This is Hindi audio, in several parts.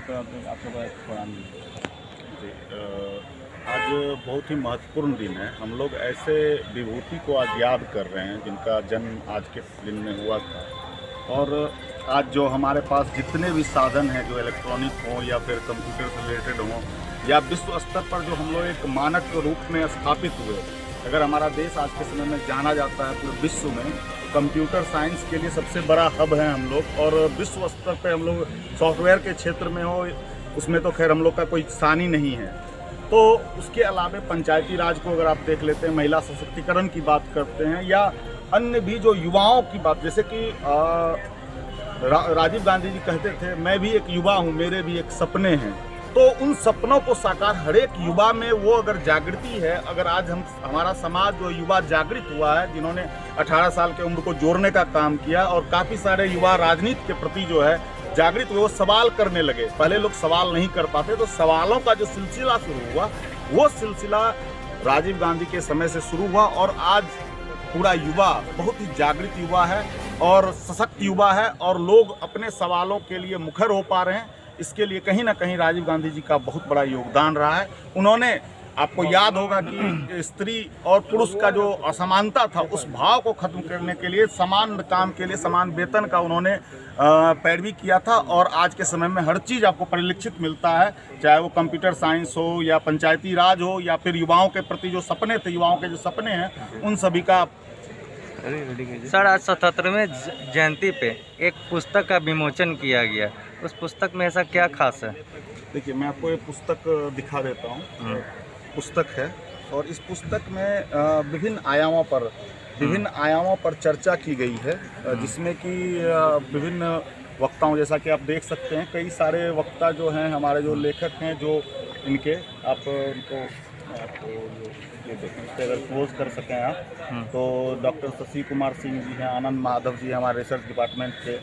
तो आपके पास प्रोग्राम आज बहुत ही महत्वपूर्ण दिन है। हम लोग ऐसे विभूति को आज याद कर रहे हैं जिनका जन्म आज के दिन में हुआ था। और आज जो हमारे पास जितने भी साधन हैं, जो इलेक्ट्रॉनिक हों या फिर कंप्यूटर से रिलेटेड हों, या विश्व स्तर पर जो हम लोग एक मानक के रूप में स्थापित हुए, अगर हमारा देश आज के समय में जाना जाता है पूरे विश्व में, कंप्यूटर साइंस के लिए सबसे बड़ा हब है हम लोग। और विश्व स्तर पे हम लोग सॉफ्टवेयर के क्षेत्र में हो, उसमें तो खैर हम लोग का कोई सानी नहीं है। तो उसके अलावा पंचायती राज को अगर आप देख लेते हैं, महिला सशक्तिकरण की बात करते हैं, या अन्य भी जो युवाओं की बात, जैसे कि राजीव गांधी जी कहते थे, मैं भी एक युवा हूँ, मेरे भी एक सपने हैं। तो उन सपनों को साकार हर एक युवा में वो अगर जागृति है, अगर आज हमारा समाज जो युवा जागृत हुआ है, जिन्होंने 18 साल के उम्र को जोड़ने का काम किया, और काफ़ी सारे युवा राजनीति के प्रति जो है जागृत हुए, वो सवाल करने लगे। पहले लोग सवाल नहीं कर पाते, तो सवालों का जो सिलसिला शुरू हुआ, वो सिलसिला राजीव गांधी के समय से शुरू हुआ। और आज पूरा युवा बहुत ही जागृत युवा है और सशक्त युवा है, और लोग अपने सवालों के लिए मुखर हो पा रहे हैं। इसके लिए कहीं ना कहीं राजीव गांधी जी का बहुत बड़ा योगदान रहा है। उन्होंने, आपको याद होगा कि स्त्री और पुरुष का जो असमानता था, उस भाव को खत्म करने के लिए, समान काम के लिए समान वेतन का उन्होंने पैरवी किया था। और आज के समय में हर चीज़ आपको परिलक्षित मिलता है, चाहे वो कंप्यूटर साइंस हो या पंचायती राज हो, या फिर युवाओं के प्रति जो सपने थे, युवाओं के जो सपने हैं, उन सभी का। सर, आज 77वें जयंती पे एक पुस्तक का विमोचन किया गया, उस पुस्तक में ऐसा क्या खास है? देखिए, मैं आपको ये पुस्तक दिखा देता हूँ। पुस्तक है, और इस पुस्तक में विभिन्न आयामों पर चर्चा की गई है, जिसमें कि विभिन्न वक्ताओं, जैसा कि आप देख सकते हैं, कई सारे वक्ता जो हैं, हमारे जो लेखक हैं, जो इनके आप उनको ये देखें, इस पर अगर क्लोज कर सकें आप, तो डॉक्टर शशि कुमार सिंह जी हैं, आनंद माधव जी हमारे रिसर्च डिपार्टमेंट के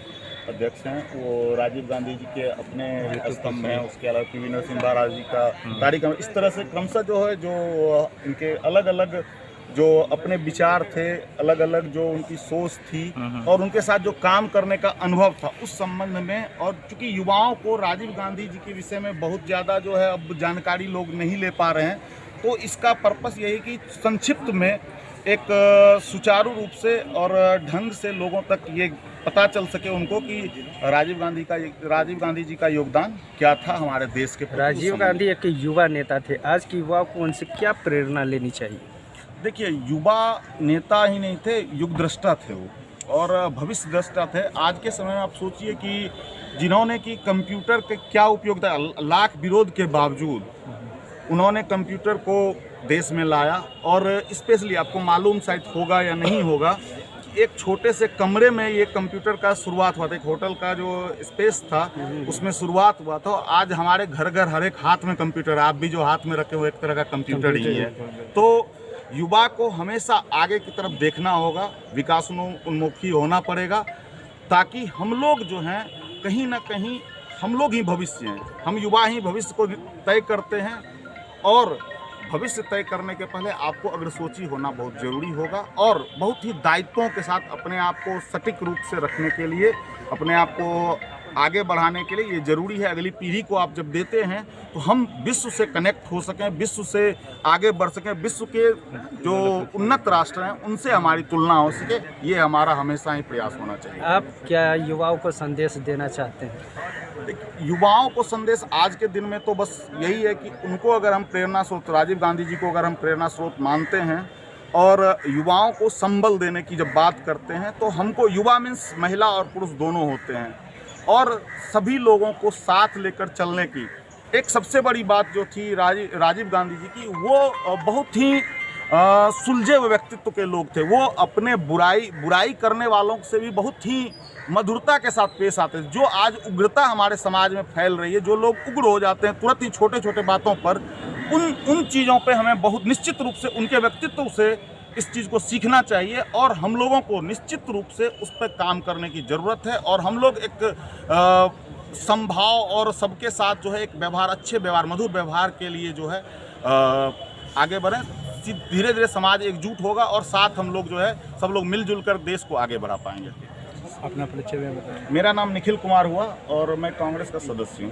अध्यक्ष हैं, वो राजीव गांधी जी के अपने स्तंभ हैं। उसके अलावा पी वी नरसिम्हा राव जी का तारीख, इस तरह से क्रमशः जो है, जो इनके अलग अलग जो अपने विचार थे, अलग अलग जो उनकी सोच थी, और उनके साथ जो काम करने का अनुभव था, उस संबंध में। और चूंकि युवाओं को राजीव गांधी जी के विषय में बहुत ज़्यादा जो है अब जानकारी लोग नहीं ले पा रहे हैं, तो इसका पर्पस यही कि संक्षिप्त में एक सुचारू रूप से और ढंग से लोगों तक ये पता चल सके उनको कि राजीव गांधी जी का योगदान क्या था हमारे देश के प्रति। राजीव गांधी एक युवा नेता थे, आज की युवा को उनसे क्या प्रेरणा लेनी चाहिए? देखिए, युवा नेता ही नहीं थे, युग दृष्टा थे वो, और भविष्य दृष्टा थे। आज के समय में आप सोचिए कि जिन्होंने कि कंप्यूटर के क्या उपयोग था, लाख विरोध के बावजूद उन्होंने कंप्यूटर को देश में लाया। और स्पेशली आपको मालूम शायद होगा या नहीं होगा, एक छोटे से कमरे में ये कंप्यूटर का शुरुआत हुआ था। एक होटल का जो स्पेस था, उसमें शुरुआत हुआ था। आज हमारे घर घर हर एक हाथ में कंप्यूटर है, आप भी जो हाथ में रखे हो एक तरह का कंप्यूटर ही है। तो युवा को हमेशा आगे की तरफ देखना होगा, विकासोन्मुखी होना पड़ेगा, ताकि हम लोग जो हैं कहीं ना कहीं हम लोग ही भविष्य हैं। हम युवा ही भविष्य को तय करते हैं, और भविष्य तय करने के पहले आपको अग्रसोची होना बहुत ज़रूरी होगा, और बहुत ही दायित्वों के साथ अपने आप को सटीक रूप से रखने के लिए, अपने आप को आगे बढ़ाने के लिए ये ज़रूरी है। अगली पीढ़ी को आप जब देते हैं, तो हम विश्व से कनेक्ट हो सकें, विश्व से आगे बढ़ सकें, विश्व के जो उन्नत राष्ट्र हैं उनसे हमारी तुलना हो सके। ये हमारा हमेशा ही प्रयास होना चाहिए। आप क्या युवाओं को संदेश देना चाहते हैं? युवाओं को संदेश आज के दिन में तो बस यही है कि उनको अगर हम प्रेरणा स्रोत, राजीव गांधी जी को अगर हम प्रेरणा स्रोत मानते हैं, और युवाओं को संबल देने की जब बात करते हैं, तो हमको, युवा मीन्स महिला और पुरुष दोनों होते हैं, और सभी लोगों को साथ लेकर चलने की एक सबसे बड़ी बात जो थी राजीव गांधी जी की, वो बहुत ही सुलझे हुए व्यक्तित्व के लोग थे। वो अपने बुराई करने वालों से भी बहुत ही मधुरता के साथ पेश आते थे। जो आज उग्रता हमारे समाज में फैल रही है, जो लोग उग्र हो जाते हैं तुरंत ही छोटे छोटे बातों पर, उन चीज़ों पे हमें बहुत निश्चित रूप से उनके व्यक्तित्व से इस चीज़ को सीखना चाहिए, और हम लोगों को निश्चित रूप से उस पर काम करने की ज़रूरत है। और हम लोग एक संभाव और सबके साथ जो है एक व्यवहार, अच्छे व्यवहार, मधुर व्यवहार के लिए जो है आगे बढ़ें। धीरे धीरे समाज एकजुट होगा, और साथ हम लोग जो है सब लोग मिलजुल कर देश को आगे बढ़ा पाएंगे। अपना परिचय बताएं। मेरा नाम निखिल कुमार हुआ, और मैं कांग्रेस का सदस्य हूँ।